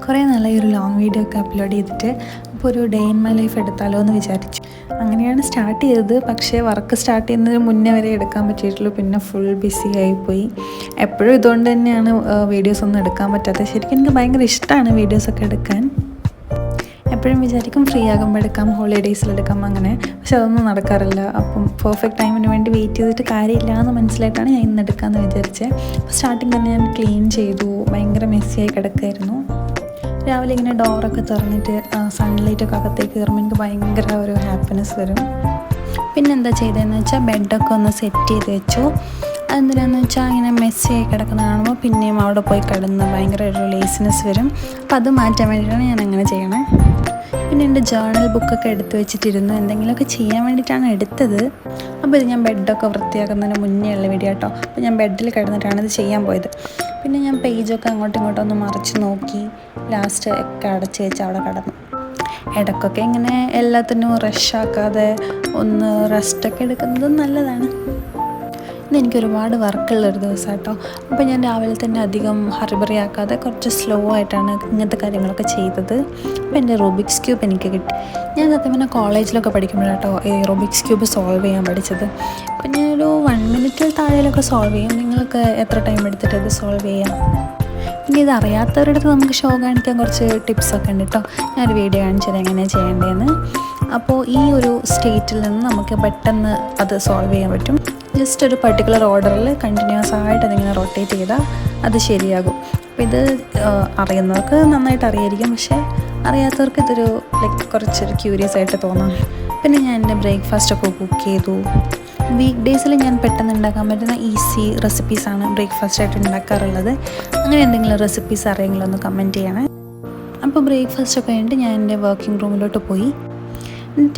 കുറേ നാളായി ഒരു ലോങ് വീഡിയോ ഒക്കെ അപ്ലോഡ് ചെയ്തിട്ട് അപ്പോൾ ഒരു ഡേ ഇൻ മൈ ലൈഫ് എടുത്താലോ എന്ന് വിചാരിച്ചു. അങ്ങനെയാണ് സ്റ്റാർട്ട് ചെയ്തത്. പക്ഷേ വർക്ക് സ്റ്റാർട്ട് ചെയ്യുന്നതിന് മുന്നേ വരെ എടുക്കാൻ പറ്റിയിട്ടുള്ളൂ. പിന്നെ ഫുൾ ബിസി ആയിപ്പോയി. എപ്പോഴും ഇതുകൊണ്ട് തന്നെയാണ് വീഡിയോസ് ഒന്നും എടുക്കാൻ പറ്റാത്തത്. ശരിക്കും എനിക്ക് ഭയങ്കര ഇഷ്ടമാണ് വീഡിയോസൊക്കെ എടുക്കാൻ. എപ്പോഴും വിചാരിക്കും ഫ്രീ ആകുമ്പോൾ എടുക്കാം, ഹോളിഡേയ്സിലെടുക്കാം അങ്ങനെ. പക്ഷെ അതൊന്നും നടക്കാറില്ല. അപ്പം പെർഫെക്റ്റ് ടൈമിന് വേണ്ടി വെയിറ്റ് ചെയ്തിട്ട് കാര്യമില്ല എന്ന് മനസ്സിലായിട്ടാണ് ഞാൻ ഇന്ന് എടുക്കാമെന്ന് വിചാരിച്ചത്. അപ്പോൾ സ്റ്റാർട്ടിങ് തന്നെ ഞാൻ ക്ലീൻ ചെയ്തു. ഭയങ്കര മെസ്സിയായി കിടക്കുമായിരുന്നു. രാവിലെ ഇങ്ങനെ ഡോറൊക്കെ തുറന്നിട്ട് സൺലൈറ്റൊക്കെ അകത്തേക്ക് കയറുമ്പോൾ എനിക്ക് ഭയങ്കര ഒരു ഹാപ്പിനെസ് വരും. പിന്നെ എന്താ ചെയ്തതെന്ന് വെച്ചാൽ ബെഡൊക്കെ ഒന്ന് സെറ്റ് ചെയ്ത് വെച്ചു. അതെന്തിനാന്ന് വെച്ചാൽ ഇങ്ങനെ മെസ്സിയായി കിടക്കുന്ന കാണുമ്പോൾ പിന്നെയും അവിടെ പോയി കിടന്ന് ഭയങ്കര ഒരു ലേസിനെസ് വരും. അപ്പോൾ അത് മാറ്റാൻ വേണ്ടിയിട്ടാണ് ഞാൻ അങ്ങനെ ചെയ്യണേ. പിന്നെ എൻ്റെ ജേർണൽ ബുക്കൊക്കെ എടുത്ത് വെച്ചിട്ടിരുന്നു. എന്തെങ്കിലുമൊക്കെ ചെയ്യാൻ വേണ്ടിയിട്ടാണ് എടുത്തത്. അപ്പോൾ ഇത് ഞാൻ ബെഡൊക്കെ വൃത്തിയാക്കുന്നതിന് മുന്നേ ഉള്ള വീഡിയോ കേട്ടോ. അപ്പോൾ ഞാൻ ബെഡിൽ കിടന്നിട്ടാണ് ഇത് ചെയ്യാൻ പോയത്. പിന്നെ ഞാൻ പേജൊക്കെ അങ്ങോട്ടും ഇങ്ങോട്ടും ഒന്ന് മറിച്ച് നോക്കി ലാസ്റ്റ് ഒക്കെ അടച്ച് വെച്ച് അവിടെ കിടന്നു. ഇടയ്ക്കൊക്കെ ഇങ്ങനെ എല്ലാത്തിനും റഷാക്കാതെ ഒന്ന് റെസ്റ്റൊക്കെ എടുക്കുന്നത് നല്ലതാണ്. ഇന്ന് എനിക്ക് ഒരുപാട് വർക്കുള്ളൊരു ദിവസം കേട്ടോ. അപ്പോൾ ഞാൻ രാവിലെ തന്നെ അധികം ഹറിബറി ആക്കാതെ കുറച്ച് സ്ലോ ആയിട്ടാണ് ഇങ്ങനത്തെ കാര്യങ്ങളൊക്കെ ചെയ്തത്. അപ്പോൾ എൻ്റെ റൂബിക്സ് ക്യൂബ് എനിക്ക് കിട്ടി. ഞാൻ സത്യം പറഞ്ഞാൽ കോളേജിലൊക്കെ പഠിക്കുമ്പോഴാട്ടോ ഈ റൂബിക്സ് ക്യൂബ് സോൾവ് ചെയ്യാൻ പഠിച്ചത്. അപ്പോൾ ഞാനൊരു 1 മിനിറ്റിൽ താഴെയൊക്കെ സോൾവ് ചെയ്യും. നിങ്ങൾക്ക് എത്ര ടൈം എടുത്തിട്ട് ഇത് സോൾവ് ചെയ്യാം? പിന്നെ ഇത് അറിയാത്തവരുടെ അടുത്ത് നമുക്ക് ഷോ കാണിക്കാൻ കുറച്ച് ടിപ്സൊക്കെ ഉണ്ട് കേട്ടോ. ഞാനൊരു വീഡിയോ കാണിച്ചത് എങ്ങനെയാണ് ചെയ്യേണ്ടതെന്ന്. അപ്പോൾ ഈ ഒരു സ്റ്റേറ്റിൽ നിന്ന് നമുക്ക് പെട്ടെന്ന് അത് സോൾവ് ചെയ്യാൻ പറ്റും. ജസ്റ്റ് ഒരു പർട്ടിക്കുലർ ഓർഡറിൽ കണ്ടിന്യൂസ് ആയിട്ട് അതിങ്ങനെ റൊട്ടേറ്റ് ചെയ്താൽ അത് ശരിയാകും. അപ്പോൾ ഇത് അറിയുന്നവർക്ക് നന്നായിട്ട് അറിയായിരിക്കും. പക്ഷേ അറിയാത്തവർക്ക് ഇതൊരു കുറച്ചൊരു ക്യൂരിയസ് ആയിട്ട് തോന്നാം. പിന്നെ ഞാൻ എൻ്റെ ബ്രേക്ക്ഫാസ്റ്റൊക്കെ കുക്ക് ചെയ്തു. വീക്ക് ഡേയ്സിൽ ഞാൻ പെട്ടെന്ന് ഉണ്ടാക്കാൻ പറ്റുന്ന ഈസി റെസിപ്പീസാണ് ബ്രേക്ക്ഫാസ്റ്റായിട്ട് ഉണ്ടാക്കാറുള്ളത്. അങ്ങനെ എന്തെങ്കിലും റെസിപ്പീസ് അറിയെങ്കിലും ഒന്ന് കമൻറ്റ് ചെയ്യണേ. അപ്പോൾ ബ്രേക്ക്ഫാസ്റ്റൊക്കെ കഴിഞ്ഞിട്ട് ഞാൻ എൻ്റെ വർക്കിംഗ് റൂമിലോട്ട് പോയി.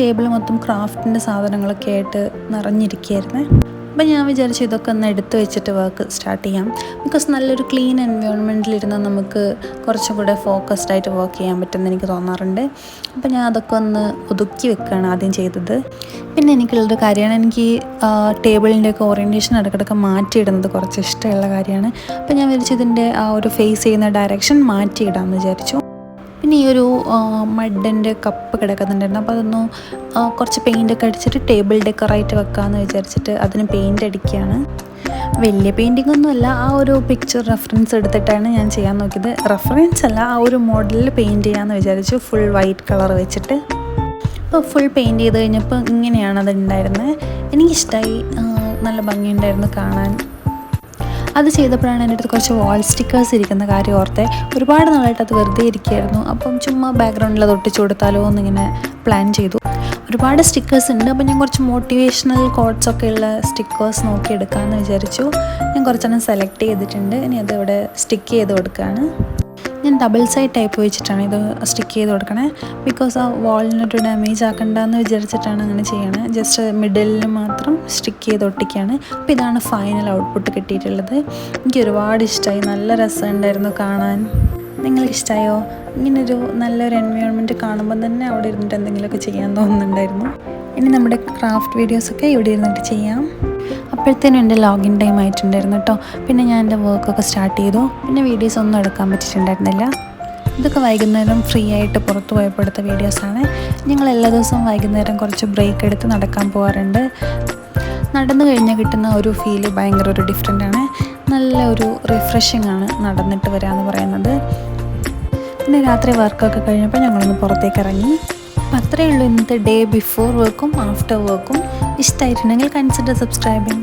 ടേബിൾ മൊത്തം ക്രാഫ്റ്റിൻ്റെ സാധനങ്ങളൊക്കെ ആയിട്ട് നിറഞ്ഞിരിക്കുകയായിരുന്നേ. അപ്പോൾ ഞാൻ വിചാരിച്ചു ഇതൊക്കെ ഒന്ന് എടുത്ത് വെച്ചിട്ട് വർക്ക് സ്റ്റാർട്ട് ചെയ്യാം. ബിക്കോസ് നല്ലൊരു ക്ലീൻ എൻവയോൺമെൻറ്റിലിരുന്നാൽ നമുക്ക് കുറച്ചും കൂടെ ഫോക്കസ്ഡ് ആയിട്ട് വർക്ക് ചെയ്യാൻ പറ്റുമെന്ന് എനിക്ക് തോന്നാറുണ്ട്. അപ്പോൾ ഞാൻ അതൊക്കെ ഒന്ന് ഒതുക്കി വെക്കുകയാണ് ആദ്യം ചെയ്തത്. പിന്നെ എനിക്കുള്ളൊരു കാര്യമാണ്, എനിക്ക് ടേബിളിൻ്റെയൊക്കെ ഓറിയൻറ്റേഷൻ ഇടയ്ക്കിടയ്ക്ക് മാറ്റിയിടുന്നത് കുറച്ച് ഇഷ്ടമുള്ള കാര്യമാണ്. അപ്പോൾ ഞാൻ വിചാരിച്ചു ഇതിൻ്റെ ആ ഒരു ഫേസ് ചെയ്യുന്ന ഡയറക്ഷൻ മാറ്റിയിടാമെന്ന് വിചാരിച്ചു. പിന്നെ ഈ ഒരു മഡിൻ്റെ കപ്പ് കിടക്കുന്നുണ്ടായിരുന്നു. അപ്പോൾ അതൊന്ന് കുറച്ച് പെയിൻ്റൊക്കെ അടിച്ചിട്ട് ടേബിൾ ഡെക്കറായിട്ട് വെക്കാമെന്ന് വിചാരിച്ചിട്ട് അതിന് പെയിൻ്റ് അടിക്കുകയാണ്. വലിയ പെയിൻറ്റിംഗ് ഒന്നുമല്ല, ആ ഒരു പിക്ചർ റെഫറൻസ് എടുത്തിട്ടാണ് ഞാൻ ചെയ്യാൻ നോക്കിയത്. റെഫറൻസ് അല്ല, ആ ഒരു മോഡലിൽ പെയിൻറ്റ് ചെയ്യാമെന്ന് വിചാരിച്ചു, ഫുൾ വൈറ്റ് കളർ വെച്ചിട്ട്. അപ്പോൾ ഫുൾ പെയിൻറ്റ് ചെയ്ത് കഴിഞ്ഞപ്പോൾ ഇങ്ങനെയാണ് അത് ഉണ്ടായിരുന്നത്. എനിക്കിഷ്ടമായി, നല്ല ഭംഗിയുണ്ടായിരുന്നു കാണാൻ. അത് ചെയ്തപ്പോഴാണ് എൻ്റെ അടുത്ത് കുറച്ച് വാൾ സ്റ്റിക്കേഴ്സ് ഇരിക്കുന്ന കാര്യം ഓർത്തെ. ഒരുപാട് നാളായിട്ട് അത് വെറുതെ ഇരിക്കുകയായിരുന്നു. അപ്പം ചുമ്മാ ബാക്ക്ഗ്രൗണ്ടിൽ അത് ഒട്ടിച്ചു കൊടുത്താലോ എന്നിങ്ങനെ പ്ലാൻ ചെയ്തു. ഒരുപാട് സ്റ്റിക്കേഴ്സ് ഉണ്ട്. അപ്പോൾ ഞാൻ കുറച്ച് മോട്ടിവേഷണൽ കോട്ട്സൊക്കെ ഉള്ള സ്റ്റിക്കേഴ്സ് നോക്കി എടുക്കാമെന്ന് വിചാരിച്ചു. ഞാൻ കുറച്ചെണ്ണം സെലക്ട് ചെയ്തിട്ടുണ്ട്. ഇനി അത് ഇവിടെ സ്റ്റിക്ക് ചെയ്ത് കൊടുക്കുകയാണ്. ഞാൻ ഡബിൾ സൈഡ് ടൈപ്പ് വെച്ചിട്ടാണ് ഇത് സ്റ്റിക്ക് ചെയ്ത് കൊടുക്കണേ. ബിക്കോസ് ആ വാളിനൊരു ഡാമേജ് ആക്കണ്ടെന്ന് വിചാരിച്ചിട്ടാണ് അങ്ങനെ ചെയ്യണത്. ജസ്റ്റ് മിഡിലിൽ മാത്രം സ്റ്റിക്ക് ചെയ്ത് ഒട്ടിക്കുകയാണ്. അപ്പോൾ ഇതാണ് ഫൈനൽ ഔട്ട്പുട്ട് കിട്ടിയിട്ടുള്ളത്. എനിക്ക് ഒരുപാട് ഇഷ്ടമായി, നല്ല രസമുണ്ടായിരുന്നു കാണാൻ. നിങ്ങൾക്ക് ഇഷ്ടമായോ? ഇങ്ങനൊരു നല്ലൊരു എൻവയോൺമെൻറ്റ് കാണുമ്പോൾ തന്നെ അവിടെ ഇരുന്നിട്ട് എന്തെങ്കിലുമൊക്കെ ചെയ്യാൻ തോന്നുന്നുണ്ടായിരുന്നു. ഇനി നമ്മുടെ ക്രാഫ്റ്റ് വീഡിയോസൊക്കെ ഇവിടെ ഇരുന്നിട്ട് ചെയ്യാം. അപ്പോഴത്തേനും എൻ്റെ ലോഗിൻ ടൈം ആയിട്ടുണ്ടായിരുന്നു കേട്ടോ. പിന്നെ ഞാൻ എൻ്റെ വർക്കൊക്കെ സ്റ്റാർട്ട് ചെയ്തു. പിന്നെ വീഡിയോസ് ഒന്നും എടുക്കാൻ പറ്റിയിട്ടുണ്ടായിരുന്നില്ല. ഇതൊക്കെ വൈകുന്നേരം ഫ്രീ ആയിട്ട് പുറത്ത് പോയപ്പോൾ എടുത്ത വീഡിയോസാണ്. ഞങ്ങൾ എല്ലാ ദിവസവും വൈകുന്നേരം കുറച്ച് ബ്രേക്ക് എടുത്ത് നടക്കാൻ പോകാറുണ്ട്. നടന്നു കഴിഞ്ഞാൽ കിട്ടുന്ന ഒരു ഫീല് ഭയങ്കര ഒരു ഡിഫറെൻ്റാണ്. നല്ല ഒരു റിഫ്രഷിംഗ് ആണ് നടന്നിട്ട് വരാമെന്ന് പറയുന്നത്. പിന്നെ രാത്രി വർക്കൊക്കെ കഴിഞ്ഞപ്പോൾ ഞങ്ങളൊന്ന് പുറത്തേക്ക് ഇറങ്ങി. അപ്പോൾ അത്രയേ ഉള്ളൂ ഇന്നത്തെ ഡേ ബിഫോർ വർക്കും ആഫ്റ്റർ വർക്കും. ഇഷ്ടമായിട്ടുണ്ടെങ്കിൽ കൺസിഡർ സബ്സ്ക്രൈബിങ്.